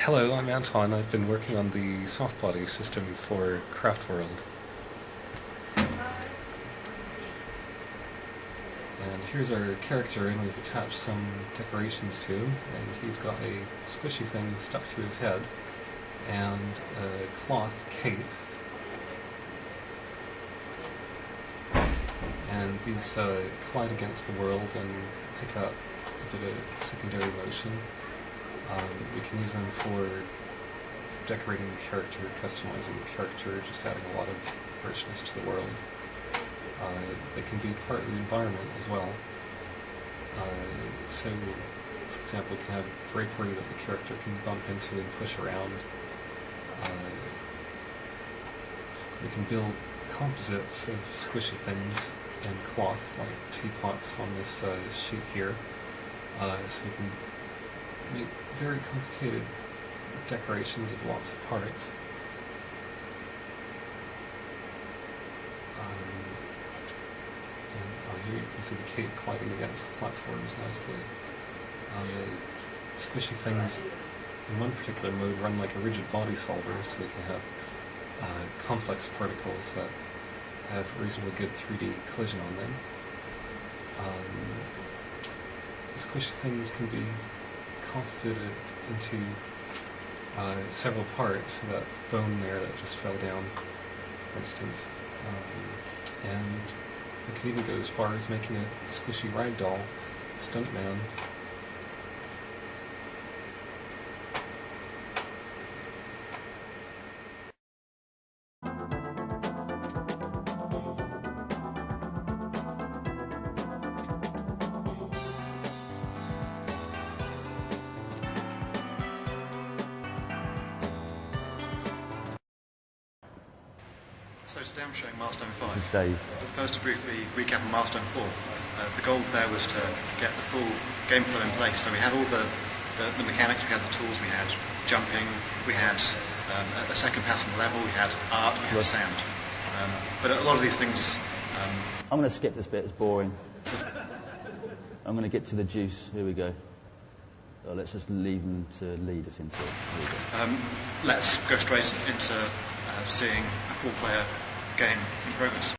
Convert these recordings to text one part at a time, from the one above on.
Hello, I'm Anton. I've been working on the soft body system for Craft World. And here's our character, and we've attached some decorations to him, and he's got a squishy thing stuck to his head, and a cloth cape. And these collide against the world and pick up a bit of secondary motion. We can use them for decorating the character, customizing the character, just adding a lot of richness to the world. They can be part of the environment as well. So, for example, we can have drapery that the character can bump into and push around. We can build composites of squishy things in cloth, like teapots on this sheet here. So we can make very complicated decorations of lots of parts. Here you can see the cape colliding against the platforms nicely. Squishy things in one particular mode run like a rigid body solver, so we can have complex particles that have reasonably good 3D collision on them. Squishy things can be composited into several parts, so that bone there that just fell down, for instance. And we can even go as far as making a squishy ragdoll stuntman. So today I'm showing Milestone 5. This is Dave. But first, to briefly recap on Milestone 4. The goal there was to get the full game flow in place. So we had all the mechanics, we had the tools, we had jumping, we had a second pass on the level, we had art, we had sound. But a lot of these things... I'm going to skip this bit, it's boring. I'm going to get to the juice. Here we go. So let's just leave them to lead us into it. Here we go. Let's go straight into seeing a full-player game in progress.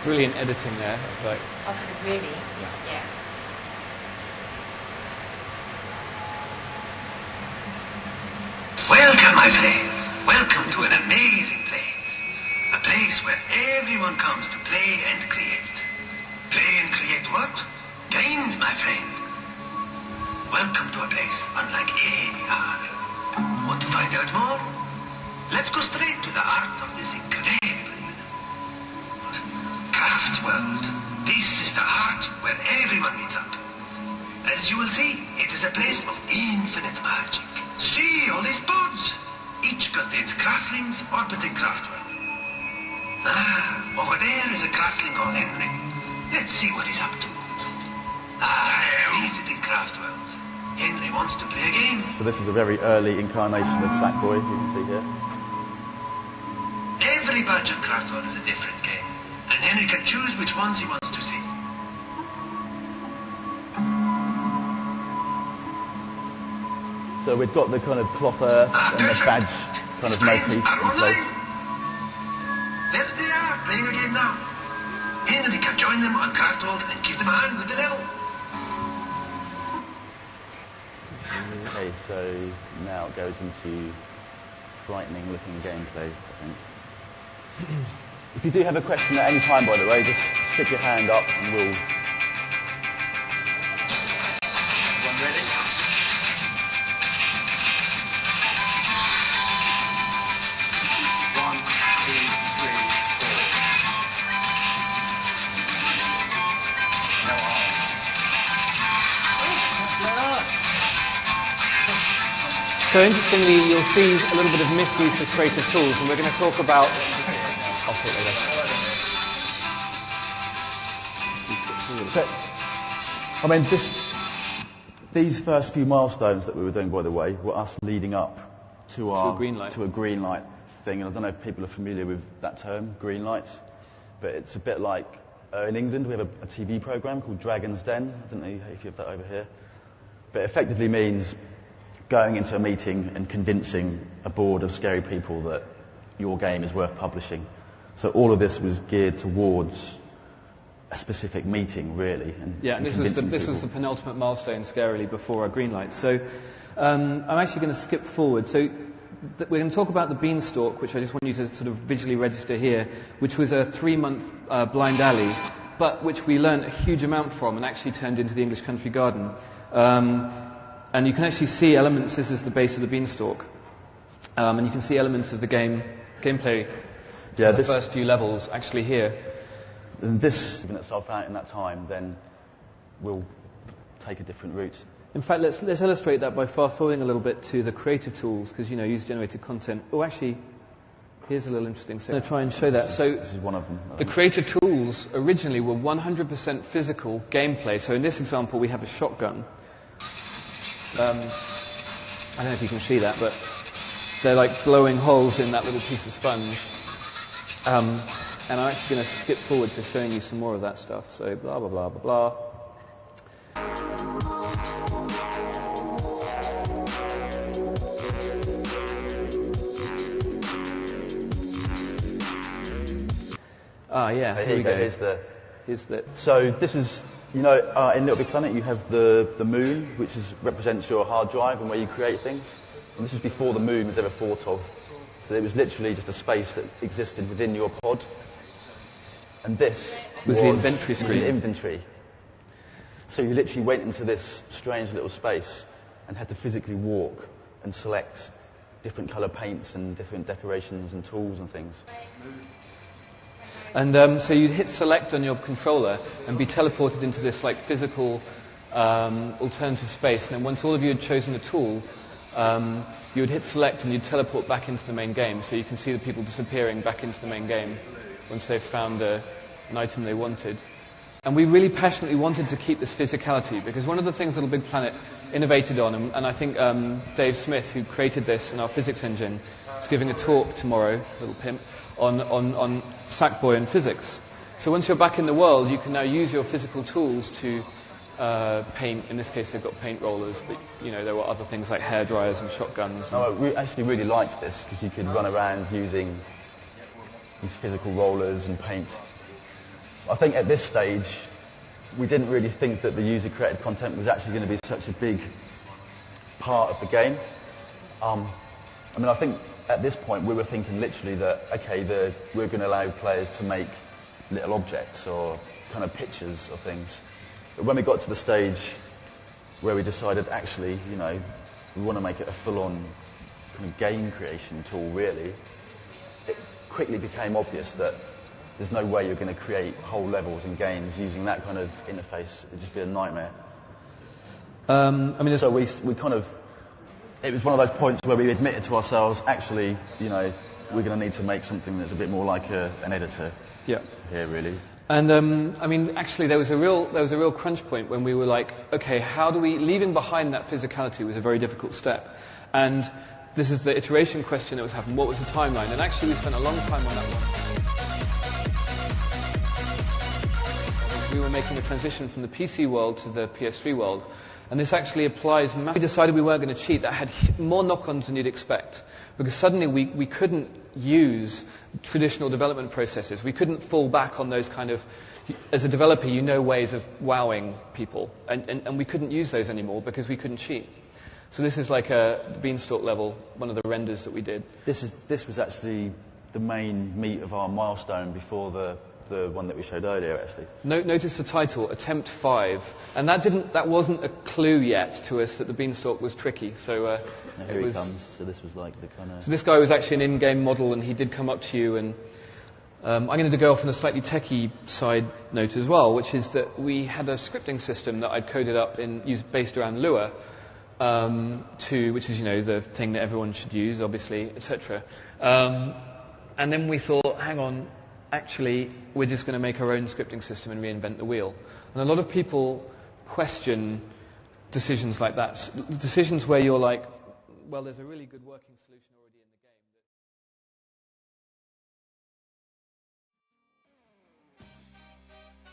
Brilliant editing there. Like, really? Yeah. Welcome, my friends. Welcome to an amazing place. A place where everyone comes to play and create. Play and create what? Games, my friend. Welcome to a place unlike any other. Want to find out more? Let's go straight to the art of this incredible universe. Craft World. This is the heart where everyone meets up. As you will see, it is a place of infinite magic. See all these pods? Each contains craftlings orbiting Craft World. Over there is a craftling called Henry. Let's see what he's up to. Visiting Craft World. Henry wants to play a game. So this is a very early incarnation of Sackboy, you can see here. Every batch of Craft World is a different game, and Henry can choose which ones he wants to see. So we've got the kind of cloth earth and the badge kind of motif in place. There they are, playing a game now. Henry can join them on Craft World and give them a hand with the level. Okay, so now it goes into frightening looking gameplay, I think. If you do have a question at any time, by the way, just stick your hand up and we'll... Everyone ready? One, two, three, four. No arms. so interestingly, you'll see a little bit of misuse of creative tools, and we're going to talk about... I'll talk later. But, I mean, these first few milestones that we were doing, by the way, were us leading up to a green light thing. And I don't know if people are familiar with that term, green light, but it's a bit like In England, we have a TV program called Dragon's Den. I don't know if you have that over here. But it effectively means going into a meeting and convincing a board of scary people that your game is worth publishing. So all of this was geared towards a specific meeting, really. And this was the penultimate milestone, scarily, before our green light. So I'm actually going to skip forward. So we're going to talk about the Beanstalk, which I just want you to sort of visually register here, which was a 3-month blind alley, but which we learned a huge amount from and actually turned into the English Country Garden. And you can actually see elements. This is the base of the Beanstalk. And you can see elements of the gameplay, the first few levels actually here. And this, given itself out in that time, then we'll take a different route. In fact, let's illustrate that by fast-forwarding a little bit to the creative tools, because, you know, user-generated content. Oh, actually, here's a little interesting thing. I'm going to try and show that. So this is one of them. The creative tools originally were 100% physical gameplay. So in this example, we have a shotgun. I don't know if you can see that, but they're like blowing holes in that little piece of sponge. And I'm actually going to skip forward to showing you some more of that stuff. So blah, blah, blah, blah, blah. Here we go. Here's the... So this is, you know, in LittleBigPlanet you have the moon, which represents your hard drive and where you create things. And this is before the moon was ever thought of. So it was literally just a space that existed within your pod. And this was the inventory screen. The inventory. So you literally went into this strange little space and had to physically walk and select different colour paints and different decorations and tools and things. And so you'd hit select on your controller and be teleported into this like physical alternative space. And then once all of you had chosen a tool, you would hit select and you'd teleport back into the main game. So you can see the people disappearing back into the main game once they've found an item they wanted. And we really passionately wanted to keep this physicality, because one of the things LittleBigPlanet innovated on, and I think Dave Smith, who created this in our physics engine, is giving a talk tomorrow, little pimp, on Sackboy and physics. So once you're back in the world, you can now use your physical tools to paint. In this case, they've got paint rollers, but you know there were other things like hair dryers and shotguns. I actually really liked this because you could run around using these physical rollers and paint. I think at this stage, we didn't really think that the user-created content was actually going to be such a big part of the game. I mean, I think at this point we were thinking literally that, okay, we're going to allow players to make little objects or kind of pictures of things. But when we got to the stage where we decided, actually, you know, we want to make it a full-on kind of game creation tool, really, it quickly became obvious that there's no way you're going to create whole levels and games using that kind of interface. It'd just be a nightmare. I mean, so we kind of, it was one of those points where we admitted to ourselves, actually, you know, we're going to need to make something that's a bit more like an editor. Yeah. Here, really. And I mean, actually, there was a real crunch point when we were like, okay, how do we, leaving behind that physicality was a very difficult step. And this is the iteration question that was happening. What was the timeline? And actually, we spent a long time on that one. We were making the transition from the PC world to the PS3 world. And this actually applies. We decided we weren't going to cheat. That had more knock-ons than you'd expect. Because suddenly we couldn't use traditional development processes. We couldn't fall back on those kind of, as a developer, you know ways of wowing people. And we couldn't use those anymore because we couldn't cheat. So this is like the Beanstalk level, one of the renders that we did. This was actually the main meat of our milestone before the one that we showed earlier, actually. Notice the title, Attempt 5. And that wasn't a clue yet to us that the Beanstalk was tricky. So here he comes. So this was like the kind of... So this guy was actually an in-game model, and he did come up to you. And I'm going to go off on a slightly techie side note as well, which is that we had a scripting system that I'd coded up based around Lua, which is, you know, the thing that everyone should use, obviously, etc. And then we thought, hang on, actually, we're just going to make our own scripting system and reinvent the wheel. And a lot of people question decisions like that, decisions where you're like, well, there's a really good working solution already in the game.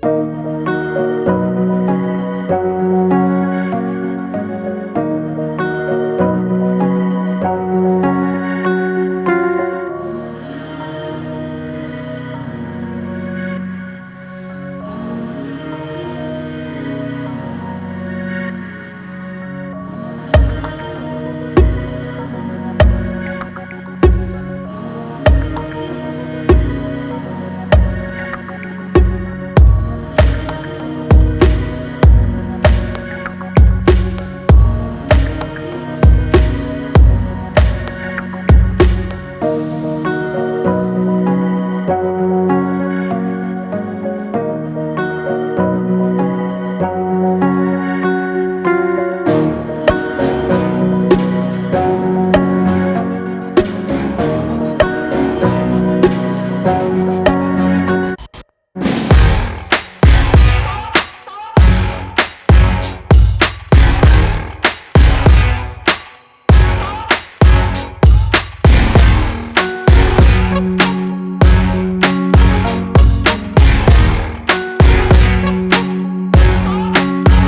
Bye.